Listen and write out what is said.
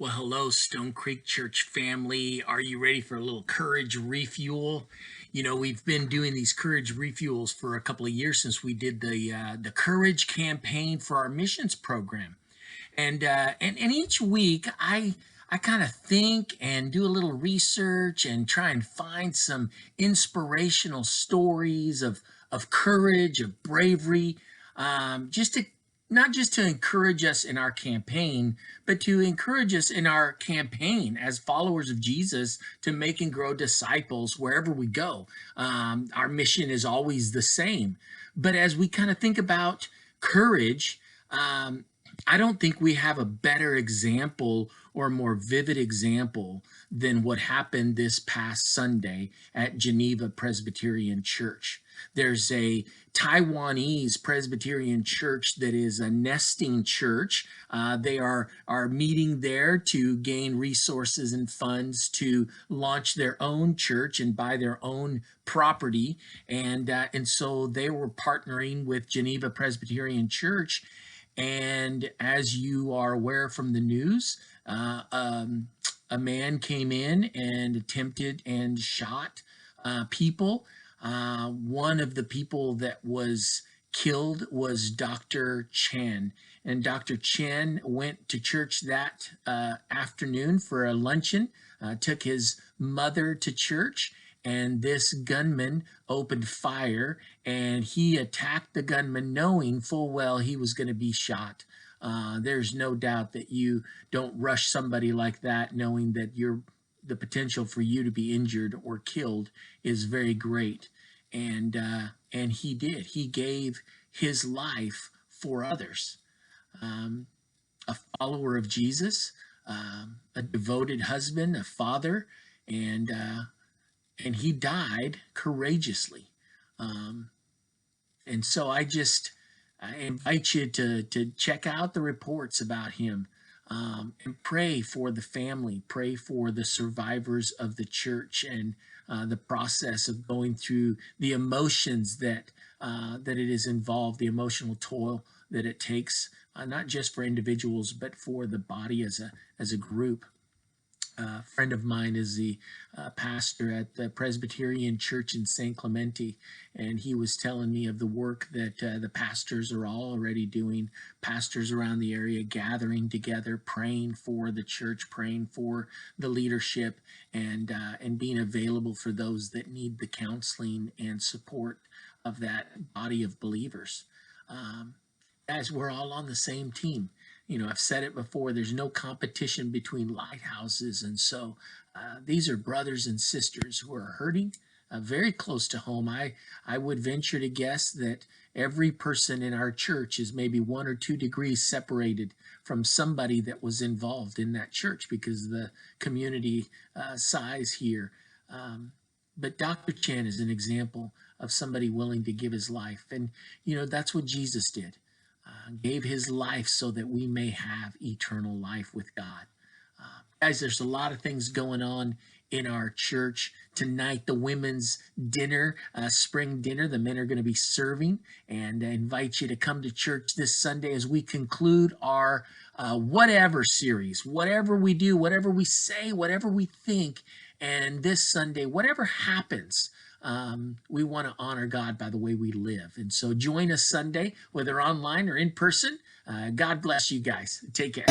Well, hello, Stonecreek Church family. Are you ready for a little courage refuel? You know, we've been doing these courage refuels for a couple of years since we did the courage campaign for our missions program, and each week I kind of think and do a little research and try and find some inspirational stories of courage, of bravery, just to not just to encourage us in our campaign, but to encourage us in our campaign as followers of Jesus to make and grow disciples wherever we go. Our mission is always the same. But as we kind of think about courage, I don't think we have a better example or a more vivid example than what happened this past Sunday at Geneva Presbyterian Church. There's a Taiwanese Presbyterian church that is a nesting church. They are meeting there to gain resources and funds to launch their own church and buy their own property. And so they were partnering with Geneva Presbyterian Church. And as you are aware from the news, a man came in and attempted and shot people. One of the people that was killed was Dr. Chen. And Dr. Chen went to church that afternoon for a luncheon, took his mother to church, and this gunman opened fire, and he attacked the gunman knowing full well he was going to be shot. There's no doubt that you don't rush somebody like that knowing that the potential for you to be injured or killed is very great. And he did. He gave his life for others. A follower of Jesus, a devoted husband, a father, and he died courageously. And so I invite you to check out the reports about him, and pray for the family, pray for the survivors of the church, and the process of going through the emotions that it is involved, the emotional toil that it takes, not just for individuals, but for the body as a group. A friend of mine is the pastor at the Presbyterian Church in San Clemente, and he was telling me of the work that the pastors are all already doing, pastors around the area gathering together, praying for the church, praying for the leadership, and being available for those that need the counseling and support of that body of believers. Guys, we're all on the same team. You know, I've said it before, there's no competition between lighthouses. And so these are brothers and sisters who are hurting very close to home. I would venture to guess that every person in our church is maybe 1 or 2 degrees separated from somebody that was involved in that church because of the community size here. But Dr. Chen is an example of somebody willing to give his life. And, you know, that's what Jesus did. Gave his life so that we may have eternal life with God. Guys, there's a lot of things going on in our church tonight. The women's dinner, spring dinner, the men are going to be serving, and I invite you to come to church this Sunday as we conclude our whatever series. Whatever we do, whatever we say, whatever we think, and this Sunday, whatever happens, we want to honor God by the way we live. And so join us Sunday, whether online or in person. God bless you guys. Take care.